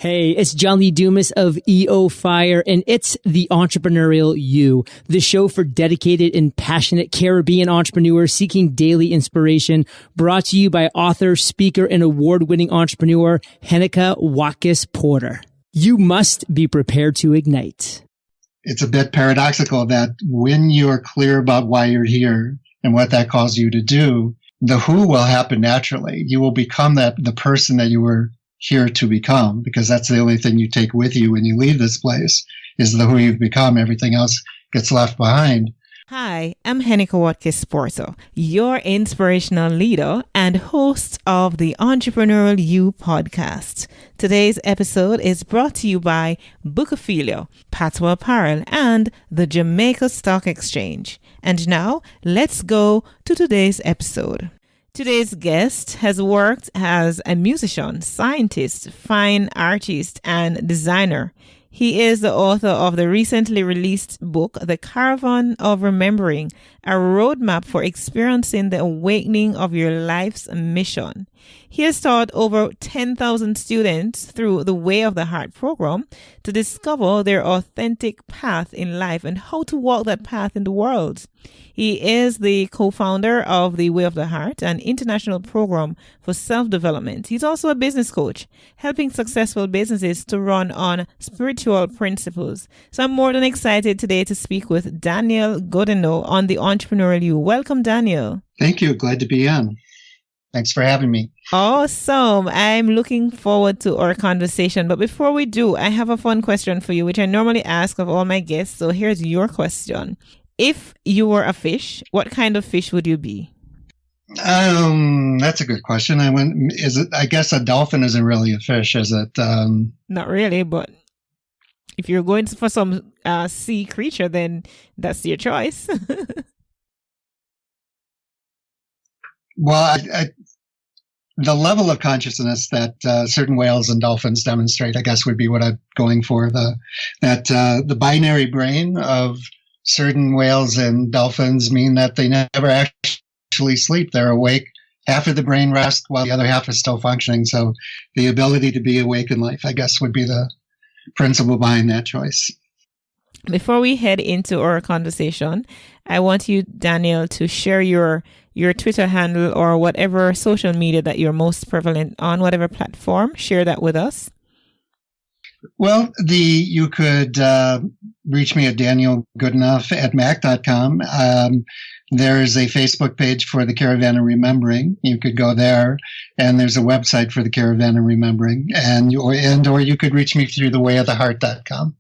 Hey, it's John Lee Dumas of EO Fire, and it's The Entrepreneurial You, the show for dedicated and passionate Caribbean entrepreneurs seeking daily inspiration, brought to you by author, speaker, and award-winning entrepreneur Heneka Watkis-Porter. You must be prepared to ignite. It's a bit paradoxical that when you're clear about why you're here and what that calls you to do, the who will happen naturally. You will become the person that you were here to become, because that's the only thing you take with you when you leave this place is the who you've become. Everything else gets left behind. Hi, I'm Heneka Watkis-Porter, your inspirational leader and host of the Entrepreneurial You podcast. Today's episode is brought to you by Bookophelia, Patois Apparel, and the Jamaica Stock Exchange. And now, let's go to today's episode. Today's guest has worked as a musician, scientist, fine artist, and designer. He is the author of the recently released book, The Caravan of Remembering, a roadmap for experiencing the awakening of your life's mission. He has taught over 10,000 students through the Way of the Heart program to discover their authentic path in life and how to walk that path in the world. He is the co-founder of the Way of the Heart, an international program for self-development. He's also a business coach, helping successful businesses to run on spiritual principles. So I'm more than excited today to speak with Daniel Goodenough on the Entrepreneurial You. Welcome, Daniel. Thank you. Glad to be on. Thanks for having me. Awesome. I'm looking forward to our conversation. But before we do, I have a fun question for you, which I normally ask of all my guests. So here's your question. If you were a fish, what kind of fish would you be? That's a good question. I guess a dolphin isn't really a fish, is it? Not really, but if you're going for some sea creature, then that's your choice. Well, the level of consciousness that certain whales and dolphins demonstrate, I guess, would be what I'm going for. The binary brain of certain whales and dolphins mean that they never actually sleep. They're awake. Half of the brain rests while the other half is still functioning. So the ability to be awake in life, I guess, would be the principle behind that choice. Before we head into our conversation, I want you, Daniel, to share your Twitter handle or whatever social media that you're most prevalent on, whatever platform. Share that with us. Well, you could reach me at danielgoodenough@mac.com. There's a Facebook page for the Caravan of Remembering. You could go there, and there's a website for the Caravan of Remembering, or you could reach me through thewayoftheheart.com.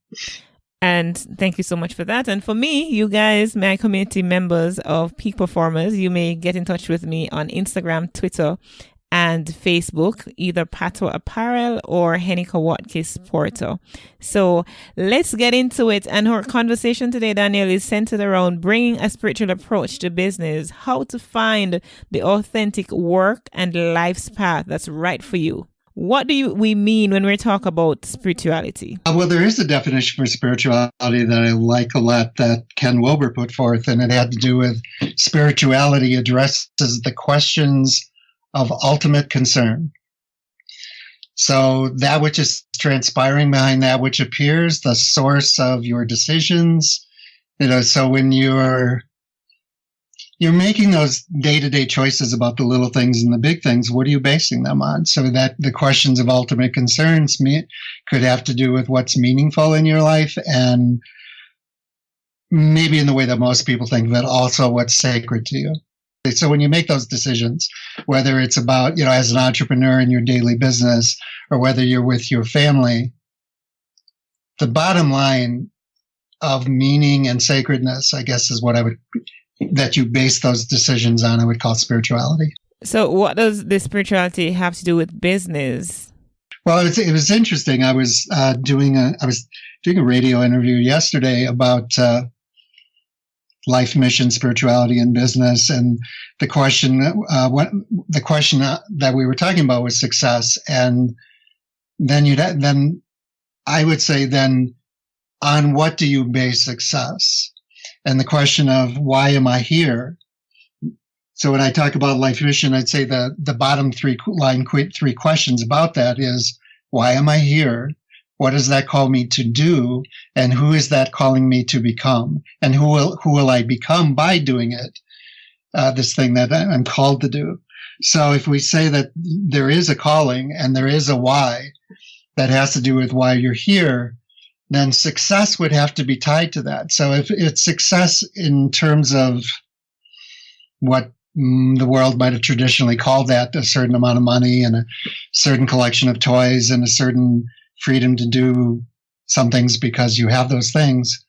And thank you so much for that. And for me, you guys, my community members of Peak Performers, you may get in touch with me on Instagram, Twitter, and Facebook, either Patois Apparel or Heneka Watkis-Porter. So let's get into it. And our conversation today, Daniel, is centered around bringing a spiritual approach to business, how to find the authentic work and life's path that's right for you. What do we mean when we talk about spirituality? Well, there is a definition for spirituality that I like a lot that Ken Wilber put forth, and it had to do with spirituality addresses the questions of ultimate concern. So that which is transpiring behind that which appears, the source of your decisions. So when you're making those day-to-day choices about the little things and the big things, what are you basing them on? So that the questions of ultimate concerns could have to do with what's meaningful in your life, and maybe in the way that most people think of it, also what's sacred to you. So when you make those decisions, whether it's about, as an entrepreneur in your daily business, or whether you're with your family, the bottom line of meaning and sacredness, I guess, is what that you base those decisions on, I would call spirituality. So what does the spirituality have to do with business? Well, it was interesting. I was doing a radio interview yesterday about life mission, spirituality, and business, and the question that we were talking about was success, and then I would say, then on what do you base success? And the question of why am I here? So when I talk about life mission, I'd say the bottom three questions about that is, why am I here? What does that call me to do? And who is that calling me to become? And who will I become by doing it? This thing that I'm called to do. So if we say that there is a calling and there is a why that has to do with why you're here, then success would have to be tied to that. So if it's success in terms of what the world might have traditionally called that, a certain amount of money and a certain collection of toys and a certain freedom to do some things because you have those things,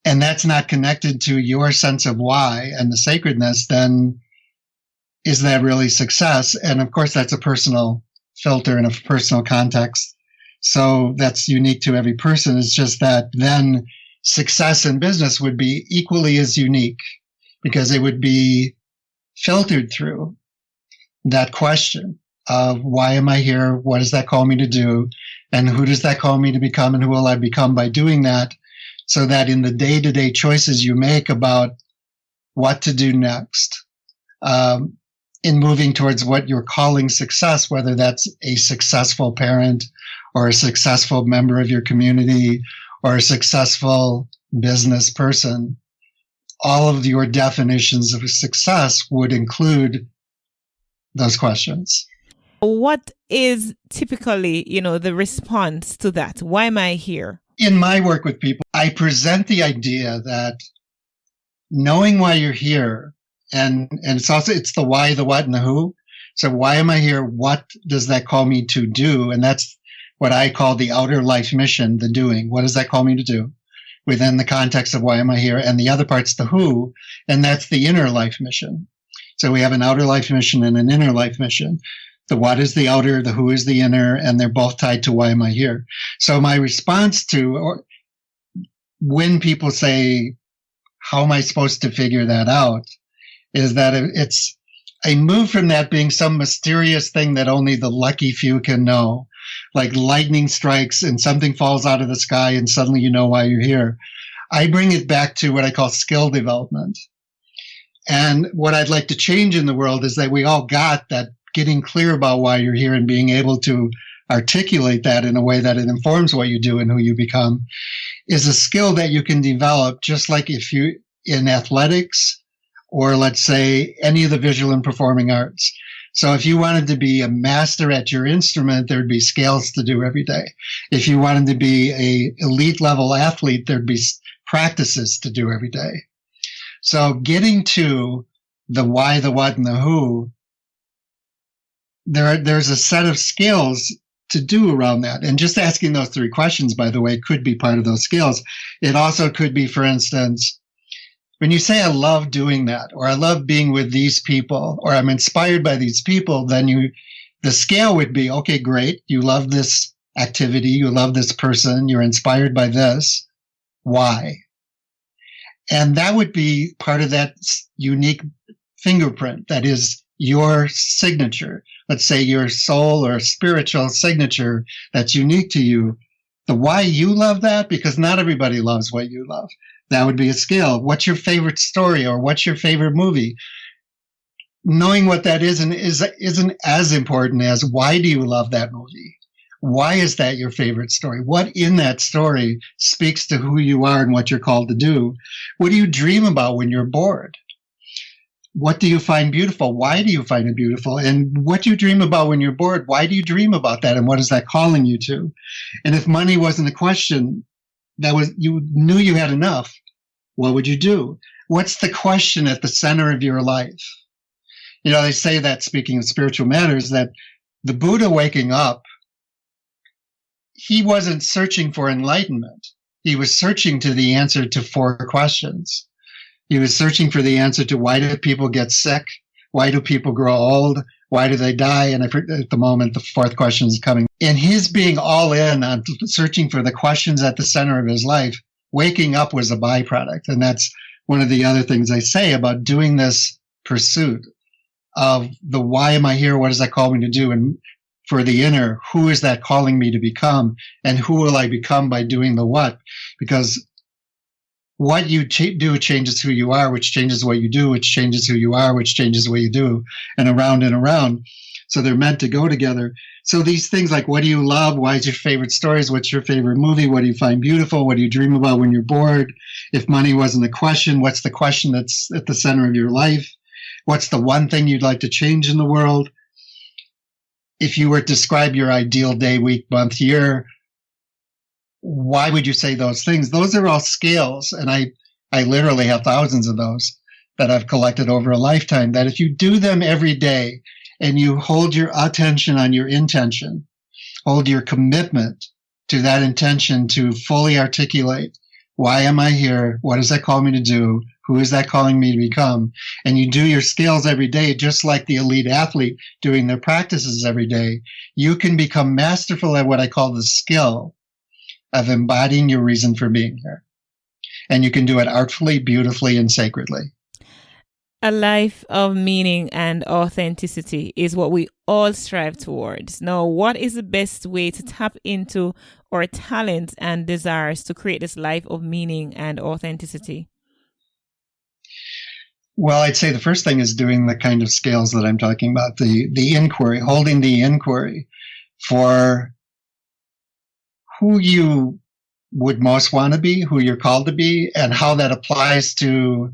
and that's not connected to your sense of why and the sacredness, then is that really success? And of course, that's a personal filter and a personal context. So that's unique to every person. It's just that then success in business would be equally as unique because it would be filtered through that question of why am I here? What does that call me to do? And who does that call me to become? And who will I become by doing that? So that in the day-to-day choices you make about what to do next, in moving towards what you're calling success, whether that's a successful parent or a successful member of your community or a successful business person, all of your definitions of success would include those questions. What is typically, the response to that? Why am I here? In my work with people, I present the idea that knowing why you're here, and it's the why, the what, and the who. So why am I here? What does that call me to do? And that's what I call the outer life mission, the doing. What does that call me to do within the context of why am I here? And the other part's the who, and that's the inner life mission. So we have an outer life mission and an inner life mission. The what is the outer, the who is the inner, and they're both tied to why am I here? So my response to when people say, how am I supposed to figure that out? Is that it's a move from that being some mysterious thing that only the lucky few can know, like lightning strikes and something falls out of the sky and suddenly you know why you're here. I bring it back to what I call skill development. And what I'd like to change in the world is that we all got that getting clear about why you're here and being able to articulate that in a way that it informs what you do and who you become is a skill that you can develop, just like if you in athletics or let's say any of the visual and performing arts. So if you wanted to be a master at your instrument, there'd be scales to do every day. If you wanted to be a elite level athlete, there'd be practices to do every day. So getting to the why, the what, and the who, there's a set of skills to do around that. And just asking those three questions, by the way, could be part of those skills. It also could be, for instance, when you say, I love doing that, or I love being with these people, or I'm inspired by these people, then the scale would be, okay, great. You love this activity. You love this person. You're inspired by this. Why? And that would be part of that unique fingerprint that is your signature. Let's say your soul or spiritual signature that's unique to you. The why you love that, because not everybody loves what you love. That would be a skill. What's your favorite story or what's your favorite movie? Knowing what that is isn't as important as why do you love that movie? Why is that your favorite story? What in that story speaks to who you are and what you're called to do? What do you dream about when you're bored? What do you find beautiful? Why do you find it beautiful? And what do you dream about when you're bored? Why do you dream about that? And what is that calling you to? And if money wasn't a question, you knew you had enough, what would you do? What's the question at the center of your life? They say that, speaking of spiritual matters, that the Buddha waking up, he wasn't searching for enlightenment. He was searching to the answer to 4 questions. He was searching for the answer to why do people get sick? Why do people grow old? Why do they die? And at the moment, the 4th question is coming. And his being all in on searching for the questions at the center of his life, waking up was a byproduct. And that's one of the other things I say about doing this pursuit of the why am I here? What does that call me to do? And for the inner, who is that calling me to become? And who will I become by doing the what? Because what you do changes who you are, which changes what you do, which changes who you are, which changes what you do, and around and around. So they're meant to go together. So these things like, what do you love? Why is your favorite stories? What's your favorite movie? What do you find beautiful? What do you dream about when you're bored? If money wasn't a question, what's the question that's at the center of your life? What's the one thing you'd like to change in the world? If you were to describe your ideal day, week, month, year, why would you say those things? Those are all scales. And I literally have thousands of those that I've collected over a lifetime, that if you do them every day and you hold your attention on your intention, hold your commitment to that intention to fully articulate, why am I here? What does that call me to do? Who is that calling me to become? And you do your scales every day, just like the elite athlete doing their practices every day. You can become masterful at what I call the skill of embodying your reason for being here. And you can do it artfully, beautifully, and sacredly. A life of meaning and authenticity is what we all strive towards. Now, what is the best way to tap into our talents and desires to create this life of meaning and authenticity? Well, I'd say the first thing is doing the kind of scales that I'm talking about, the inquiry, holding the inquiry for who you would most want to be, who you're called to be, and how that applies to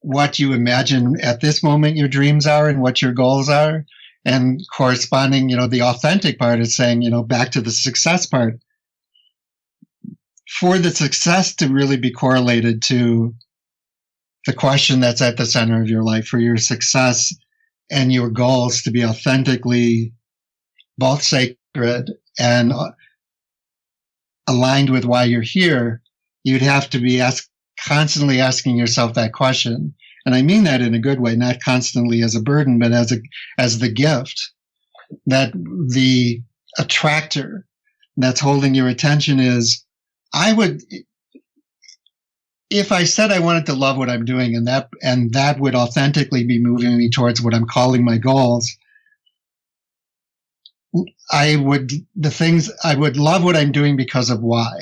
what you imagine at this moment your dreams are and what your goals are. And corresponding, the authentic part is saying, back to the success part. For the success to really be correlated to the question that's at the center of your life, for your success and your goals to be authentically both sacred and aligned with why you're here, you'd have to be constantly asking yourself that question. And I mean that in a good way, not constantly as a burden, but as the gift, that the attractor that's holding your attention is, if I said I wanted to love what I'm doing and that would authentically be moving me towards what I'm calling my goals, I would love what I'm doing because of why,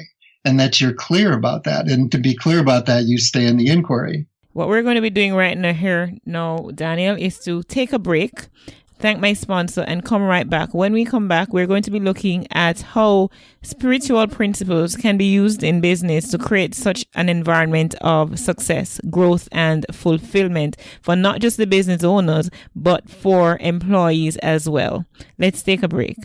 and that you're clear about that. And to be clear about that, you stay in the inquiry. What we're going to be doing right now, Daniel, is to take a break, thank my sponsor, and come right back. When we come back, we're going to be looking at how spiritual principles can be used in business to create such an environment of success, growth, and fulfillment for not just the business owners, but for employees as well. Let's take a break.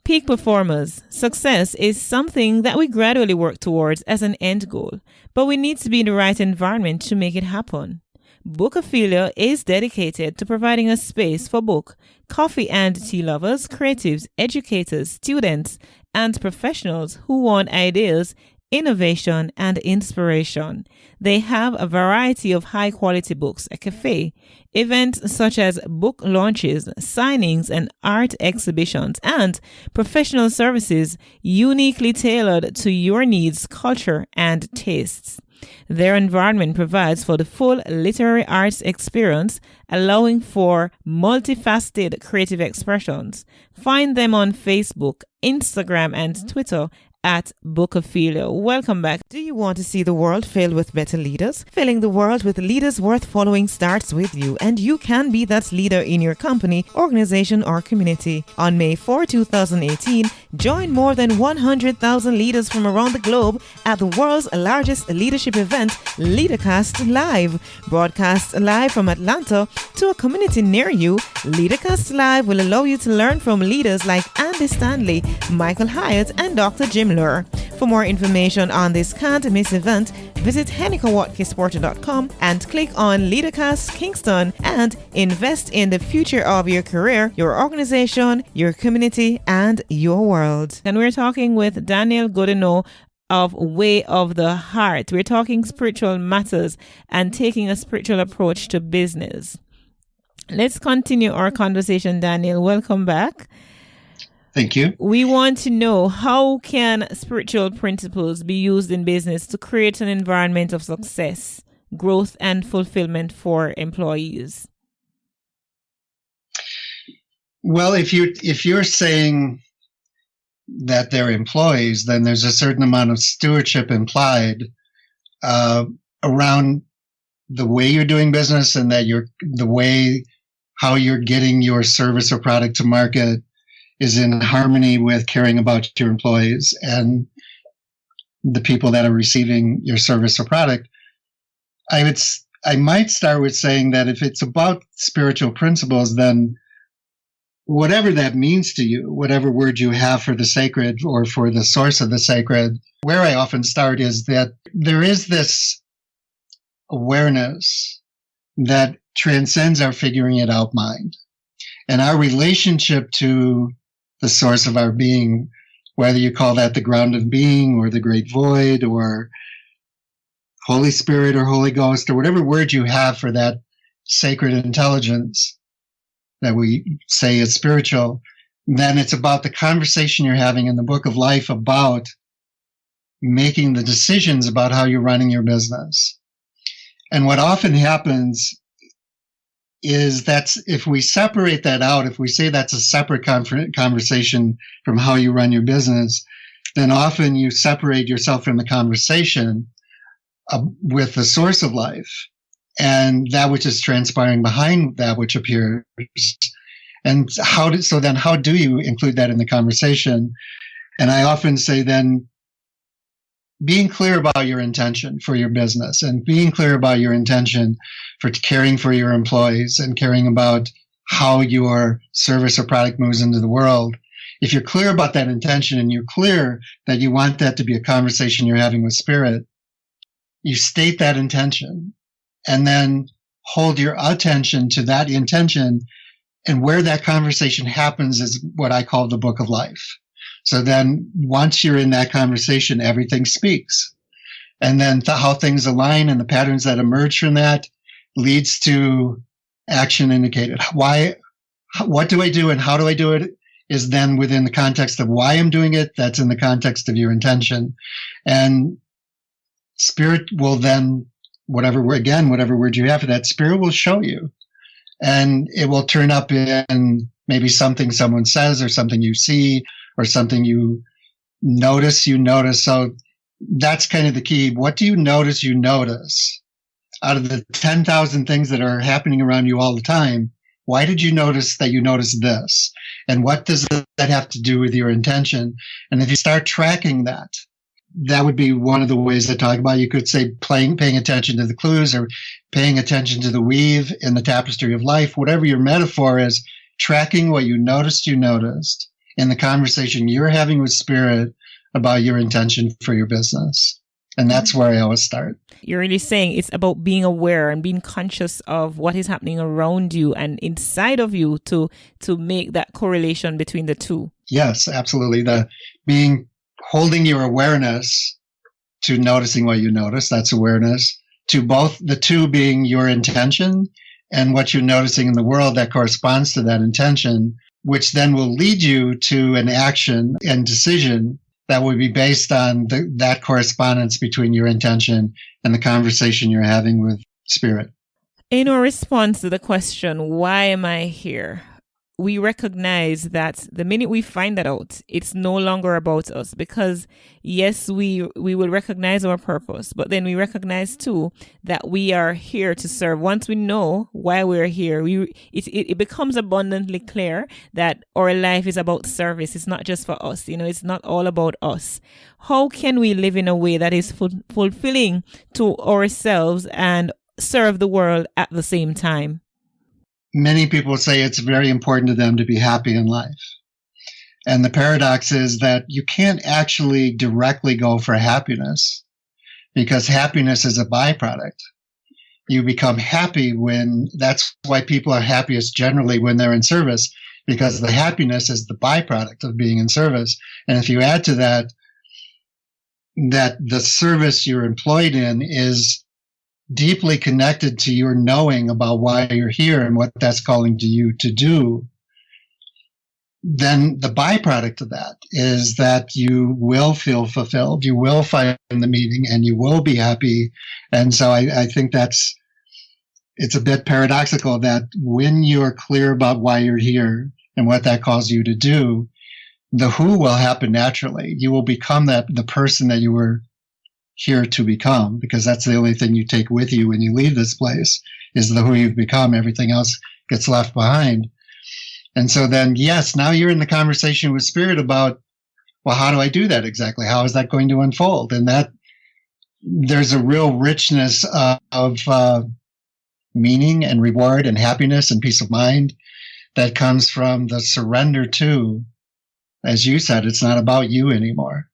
Peak performers. Success is something that we gradually work towards as an end goal, but we need to be in the right environment to make it happen. Bookophilia is dedicated to providing a space for book, coffee and tea lovers, creatives, educators, students, and professionals who want ideas, innovation, and inspiration. They have a variety of high-quality books, a cafe, events such as book launches, signings, and art exhibitions, and professional services uniquely tailored to your needs, culture, and tastes. Their environment provides for the full literary arts experience, allowing for multifaceted creative expressions. Find them on Facebook, Instagram, and Twitter at Bookophilia. Welcome back. Do you want to see the world filled with better leaders? Filling the world with leaders worth following starts with you, and you can be that leader in your company, organization, or community. On May 4, 2018, join more than 100,000 leaders from around the globe at the world's largest leadership event, LeaderCast Live. Broadcast live from Atlanta to a community near you, LeaderCast Live will allow you to learn from leaders like Andy Stanley, Michael Hyatt, and Dr. Jim Lure. For more information on this can't miss event, visit HenekaWatkis-Porter.com and click on LeaderCast Kingston and invest in the future of your career, your organization, your community, and your world. And we're talking with Daniel Goodenough of Way of the Heart. We're talking spiritual matters and taking a spiritual approach to business. Let's continue our conversation, Daniel. Welcome back. Thank you. We want to know, how can spiritual principles be used in business to create an environment of success, growth, and fulfillment for employees? Well, if you're saying that they're employees, then there's a certain amount of stewardship implied around the way you're doing business, and that the way how you're getting your service or product to market is in harmony with caring about your employees and the people that are receiving your service or product. I might start with saying that if it's about spiritual principles, then whatever that means to you, whatever word you have for the sacred or for the source of the sacred, where I often start is that there is this awareness that transcends our figuring it out mind. And our relationship to the source of our being, whether you call that the ground of being or the great void or Holy Spirit or Holy Ghost or whatever word you have for that sacred intelligence that we say is spiritual, then it's about the conversation you're having in the book of life about making the decisions about how you're running your business. And what often happens is that if we separate that out, if we say that's a separate conversation from how you run your business, then often you separate yourself from the conversation with the source of life and that which is transpiring behind that which appears. And how do you include that in the conversation? And I often say then, being clear about your intention for your business and being clear about your intention for caring for your employees and caring about how your service or product moves into the world. If you're clear about that intention and you're clear that you want that to be a conversation you're having with spirit, you state that intention and then hold your attention to that intention, and where that conversation happens is what I call the book of life. So then once you're in that conversation, everything speaks. And then how things align and the patterns that emerge from that leads to action indicated. What do I do and how do I do it is then within the context of why I'm doing it. That's in the context of your intention. And spirit will then, whatever word you have for that, spirit will show you. And it will turn up in maybe something someone says or something you see or something you notice. So that's kind of the key. What do you notice? You notice out of the 10,000 things that are happening around you all the time. Why did you notice that you noticed this? And what does that have to do with your intention? And if you start tracking that, that would be one of the ways I talk about. You could say paying attention to the clues or paying attention to the weave in the tapestry of life, whatever your metaphor is, tracking what you noticed in the conversation you're having with spirit about your intention for your business. And that's where I always start. You're really saying it's about being aware and being conscious of what is happening around you and inside of you to make that correlation between the two. Yes, absolutely. Holding your awareness to noticing what you notice, that's awareness, to both the two being your intention and what you're noticing in the world that corresponds to that intention, which then will lead you to an action and decision that will be based on that correspondence between your intention and the conversation you're having with spirit. In our response to the question, why am I here? We recognize that the minute we find that out, it's no longer about us, because yes, we will recognize our purpose, but then we recognize too that we are here to serve. Once we know why we're here, it becomes abundantly clear that our life is about service. It's not just for us. It's not all about us. How can we live in a way that is fulfilling to ourselves and serve the world at the same time? Many people say it's very important to them to be happy in life. And the paradox is that you can't actually directly go for happiness because happiness is a byproduct. You become happy that's why people are happiest generally when they're in service, because the happiness is the byproduct of being in service. And if you add to that the service you're employed in is deeply connected to your knowing about why you're here and what that's calling to you to do, then the byproduct of that is that you will feel fulfilled, you will find the meaning, and you will be happy. And so I think it's a bit paradoxical that when you're clear about why you're here and what that calls you to do, the who will happen naturally. You will become the person that you were here to become, because that's the only thing you take with you when you leave this place is the who you've become. Everything else gets left behind. And so then, yes, now you're in the conversation with spirit about, well, how do I do that exactly? How is that going to unfold? And that there's a real richness of meaning and reward and happiness and peace of mind that comes from the surrender to, as you said, it's not about you anymore.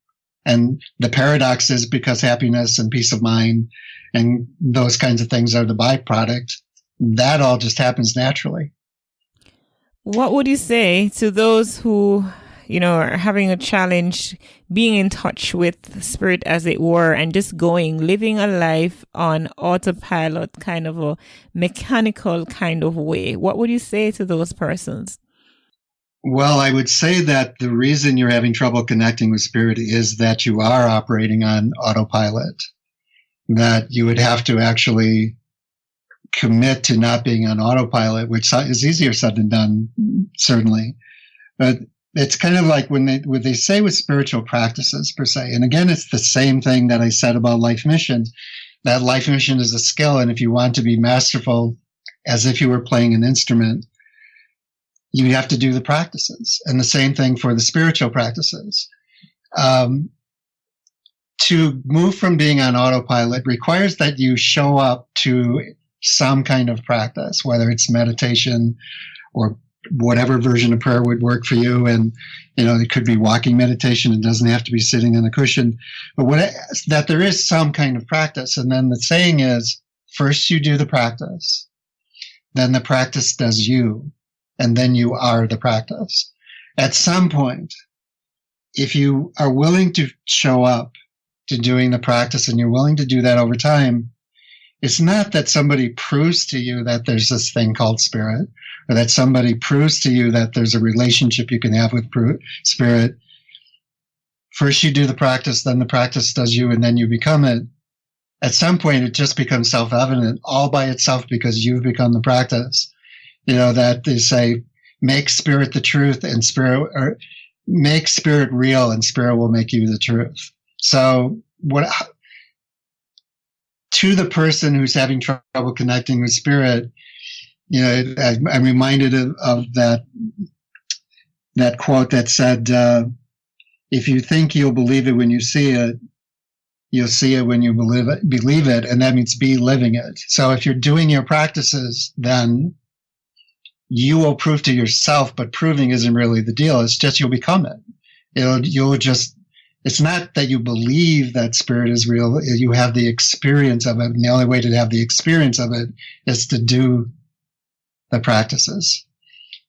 And the paradox is because happiness and peace of mind and those kinds of things are the byproduct, that all just happens naturally. What would you say to those who, are having a challenge being in touch with spirit, as it were, and just living a life on autopilot, kind of a mechanical kind of way? What would you say to those persons? Well, I would say that the reason you're having trouble connecting with spirit is that you are operating on autopilot, that you would have to actually commit to not being on autopilot, which is easier said than done, certainly. But it's kind of like when they say with spiritual practices per se, and again, it's the same thing that I said about life mission, that life mission is a skill. And if you want to be masterful, as if you were playing an instrument, you have to do the practices. And the same thing for the spiritual practices. To move from being on autopilot requires that you show up to some kind of practice, whether it's meditation or whatever version of prayer would work for you. And, it could be walking meditation. It doesn't have to be sitting on a cushion, but that there is some kind of practice. And then the saying is, first you do the practice, then the practice does you, and then you are the practice. At some point, if you are willing to show up to doing the practice and you're willing to do that over time, it's not that somebody proves to you that there's this thing called spirit, or that somebody proves to you that there's a relationship you can have with spirit. First you do the practice, then the practice does you, and then you become it. At some point, it just becomes self-evident all by itself because you've become the practice. That they say, make spirit the truth and spirit, or make spirit real and spirit will make you the truth. So to the person who's having trouble connecting with spirit, I'm reminded of that quote that said, if you think you'll believe it when you see it, you'll see it when you believe it. And that means be living it. So if you're doing your practices, then you will prove to yourself, but proving isn't really the deal. It's just you'll become it. It's not that you believe that spirit is real. You have the experience of it. And the only way to have the experience of it is to do the practices.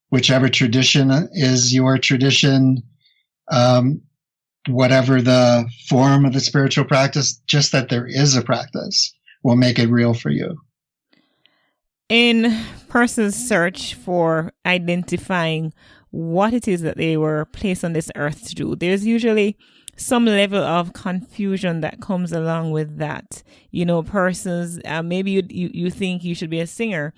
Whichever tradition is your tradition, whatever the form of the spiritual practice, just that there is a practice will make it real for you. In person's search for identifying what it is that they were placed on this earth to do, there's usually some level of confusion that comes along with that. Persons, maybe you think you should be a singer,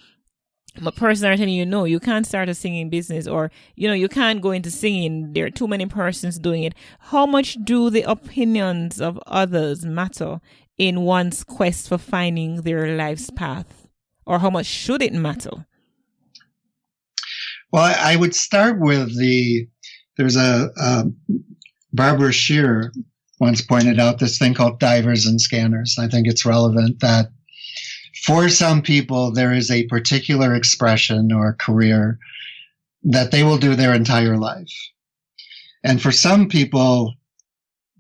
but persons are telling you, no, you can't start a singing business, or, you can't go into singing. There are too many persons doing it. How much do the opinions of others matter in one's quest for finding their life's path? Or how much should it matter? Well, I would start with there's a Barbara Scheer once pointed out this thing called divers and scanners. I think it's relevant that for some people, there is a particular expression or career that they will do their entire life. And for some people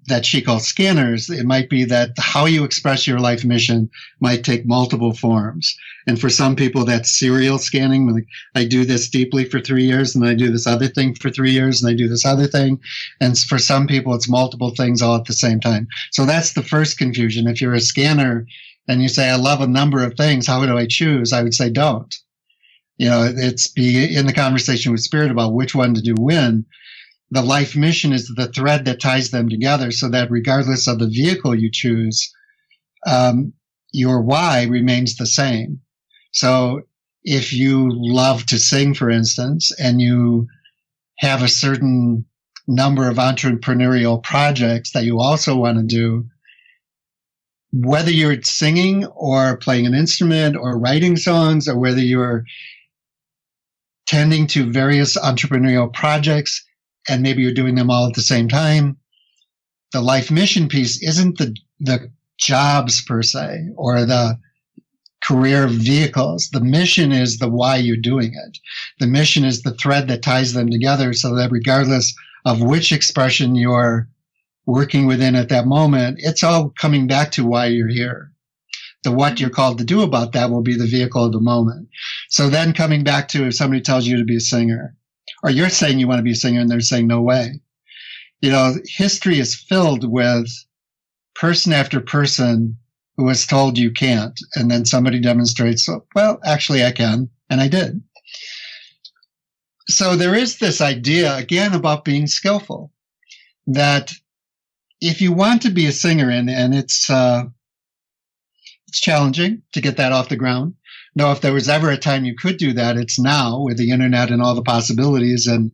that she calls scanners, it might be that how you express your life mission might take multiple forms. And for some people, that's serial scanning. Like, I do this deeply for 3 years, and I do this other thing for 3 years, and I do this other thing. And for some people, it's multiple things all at the same time. So that's the first confusion. If you're a scanner and you say, I love a number of things, how do I choose? I would say, don't. It's be in the conversation with spirit about which one to do when. The life mission is the thread that ties them together, so that regardless of the vehicle you choose, your why remains the same. So if you love to sing, for instance, and you have a certain number of entrepreneurial projects that you also want to do, whether you're singing or playing an instrument or writing songs, or whether you're tending to various entrepreneurial projects, and maybe you're doing them all at the same time. The life mission piece isn't the jobs per se or the career vehicles. The mission is the why you're doing it. The mission is the thread that ties them together, so that regardless of which expression you're working within at that moment, it's all coming back to why you're here. The what you're called to do about that will be the vehicle of the moment. So then coming back to, if somebody tells you to be a singer, or you're saying you want to be a singer and they're saying no way. History is filled with person after person who was told you can't, and then somebody demonstrates, well, actually I can, and I did. So there is this idea, again, about being skillful, that if you want to be a singer, and it's challenging to get that off the ground. No, if there was ever a time you could do that, it's now with the internet and all the possibilities and,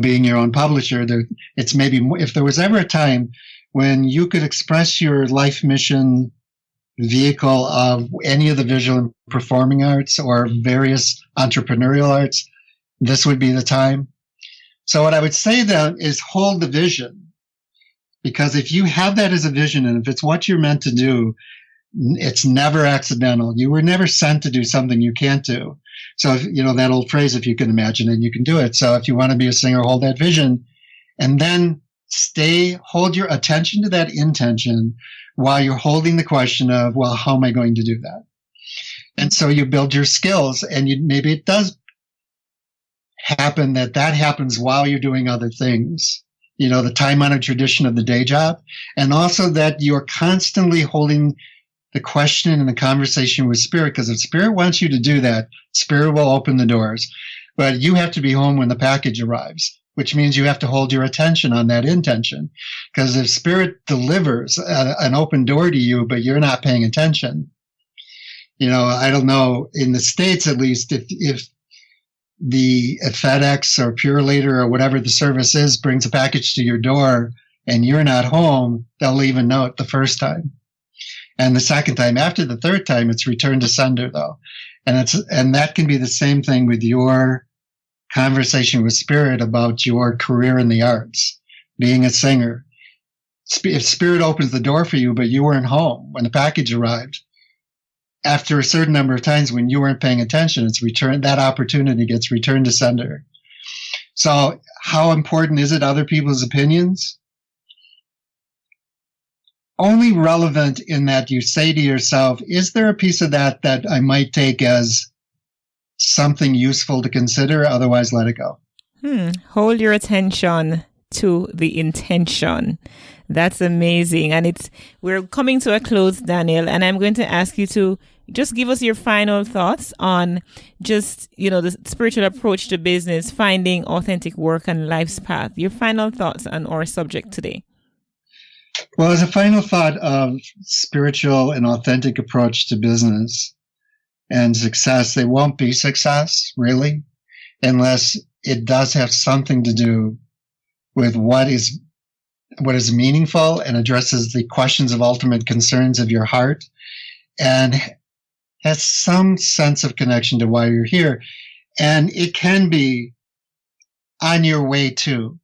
being your own publisher. It's maybe if there was ever a time when you could express your life mission vehicle of any of the visual and performing arts or various entrepreneurial arts, this would be the time. So what I would say then is hold the vision, because if you have that as a vision and if it's what you're meant to do, it's never accidental. You were never sent to do something you can't do. So, that old phrase, if you can imagine it, you can do it. So if you want to be a singer, hold that vision and then hold your attention to that intention while you're holding the question of, well, how am I going to do that? And so you build your skills, and maybe it does happen that happens while you're doing other things. The time-honored tradition of the day job, and also that you're constantly holding the question and the conversation with Spirit, because if Spirit wants you to do that, Spirit will open the doors. But you have to be home when the package arrives, which means you have to hold your attention on that intention. Because if Spirit delivers an open door to you, but you're not paying attention, I don't know, in the States at least, if FedEx or Purelator or whatever the service is brings a package to your door and you're not home, they'll leave a note the first time. And the second time, after the third time, it's return to sender though. And that can be the same thing with your conversation with Spirit about your career in the arts, being a singer. If Spirit opens the door for you, but you weren't home when the package arrived, after a certain number of times when you weren't paying attention, that opportunity gets returned to sender. So how important is it, other people's opinions? Only relevant in that you say to yourself, is there a piece of that I might take as something useful to consider? Otherwise, let it go. Hold your attention to the intention. That's amazing. And we're coming to a close, Daniel, and I'm going to ask you to just give us your final thoughts on just, the spiritual approach to business, finding authentic work and life's path. Your final thoughts on our subject today. Well, as a final thought of spiritual and authentic approach to business and success, they won't be success, really, unless it does have something to do with what is meaningful and addresses the questions of ultimate concerns of your heart and has some sense of connection to why you're here. And it can be on your way to.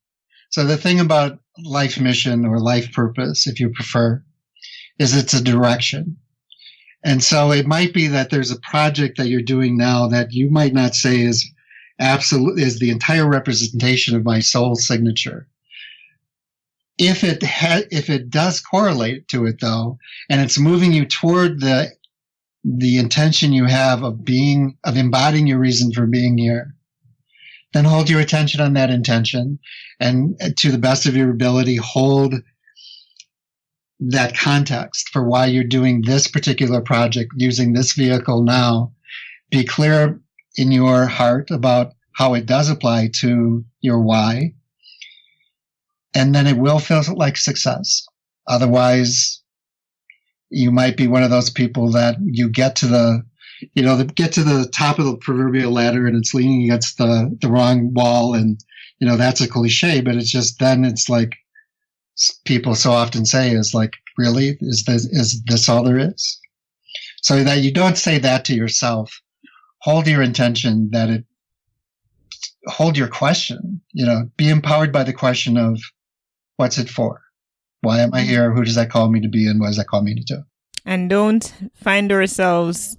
So the thing about life mission or life purpose, if you prefer, is it's a direction. And so it might be that there's a project that you're doing now that you might not say is the entire representation of my soul signature. If it does correlate to it though, and it's moving you toward the intention you have of embodying your reason for being here, then hold your attention on that intention, and to the best of your ability, hold that context for why you're doing this particular project, using this vehicle now. Be clear in your heart about how it does apply to your why, and then it will feel like success. Otherwise, you might be one of those people that you get to the top of the proverbial ladder and it's leaning against the wrong wall, and that's a cliche, but it's just, then it's like people so often say, is like, really, is this all there is? So that you don't say that to yourself. Hold your intention that it hold your question, be empowered by the question of what's it for? Why am I here? Who does that call me to be? And what does that call me to do? And don't find ourselves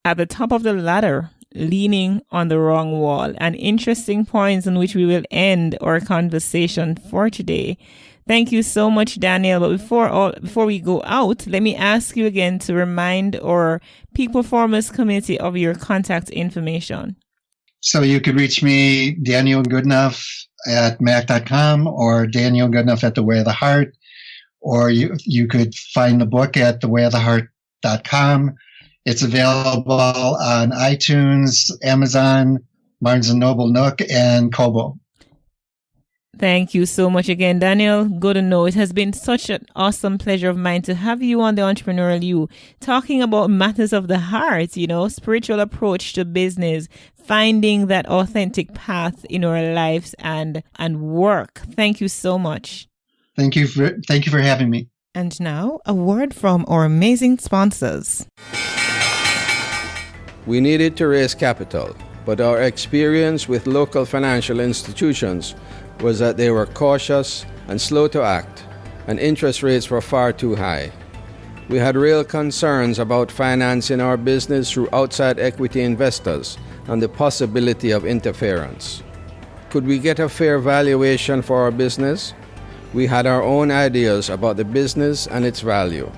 at the top of the ladder, leaning on the wrong wall. An interesting point in which we will end our conversation for today. Thank you so much, Daniel. But before we go out, let me ask you again to remind our peak performance community of your contact information. So you could reach me, Daniel Goodenough at mac.com or Daniel Goodenough at The Way of the Heart, or you could find the book at thewayoftheheart.com. It's available on iTunes, Amazon, Barnes & Noble, Nook, and Kobo. Thank you so much again, Daniel. Goodenough. It has been such an awesome pleasure of mine to have you on the Entrepreneurial You, talking about matters of the heart, spiritual approach to business, finding that authentic path in our lives and work. Thank you so much. Thank you for having me. And now, a word from our amazing sponsors. We needed to raise capital, but our experience with local financial institutions was that they were cautious and slow to act, and interest rates were far too high. We had real concerns about financing our business through outside equity investors and the possibility of interference. Could we get a fair valuation for our business? We had our own ideas about the business and its value.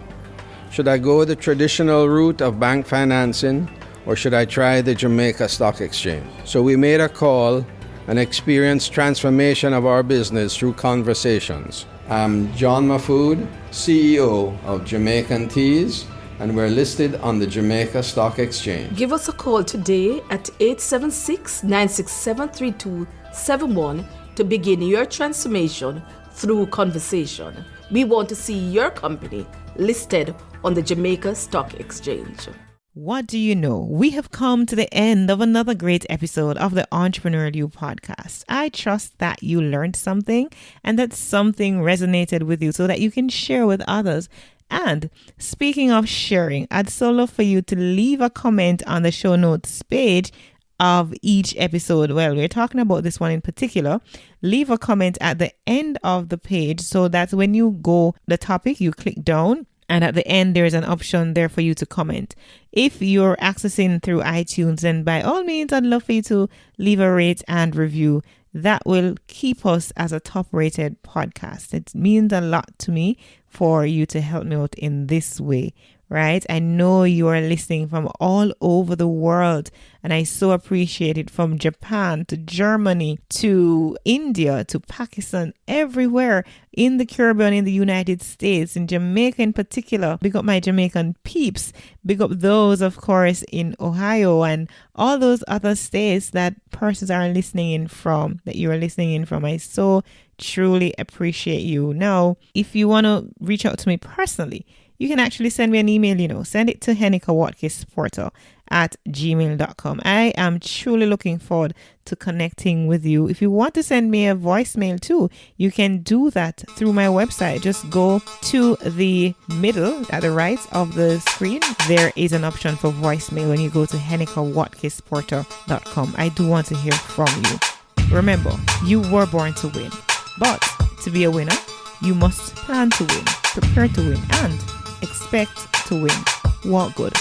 Should I go the traditional route of bank financing, or should I try the Jamaica Stock Exchange? So we made a call and experienced transformation of our business through conversations. I'm John Mahfood, CEO of Jamaican Teas, and we're listed on the Jamaica Stock Exchange. Give us a call today at 876-967-3271 to begin your transformation through conversation. We want to see your company listed on the Jamaica Stock Exchange. What do you know? We have come to the end of another great episode of the Entrepreneurial You podcast. I trust that you learned something and that something resonated with you so that you can share with others. And speaking of sharing, I'd so love for you to leave a comment on the show notes page of each episode. Well, we're talking about this one in particular. Leave a comment at the end of the page so that when you go the topic, you click down. And at the end, there's an option there for you to comment. If you're accessing through iTunes, then by all means, I'd love for you to leave a rate and review. That will keep us as a top-rated podcast. It means a lot to me for you to help me out in this way, right? I know you are listening from all over the world, and I so appreciate it, from Japan to Germany to India to Pakistan, everywhere in the Caribbean, in the United States, in Jamaica in particular. Big up my Jamaican peeps. Big up those, of course, in Ohio and all those other states that persons are listening in from, that you are listening in from. I so truly appreciate you. Now, if you want to reach out to me personally, you can actually send me an email, send it to Heneka Watkis-Porter at gmail.com. I am truly looking forward to connecting with you. If you want to send me a voicemail too, you can do that through my website. Just go to the middle at the right of the screen. There is an option for voicemail when you go to henekawatkisporter.com. I do want to hear from you. Remember, you were born to win, but to be a winner, you must plan to win, prepare to win, and expect to win. Walk good.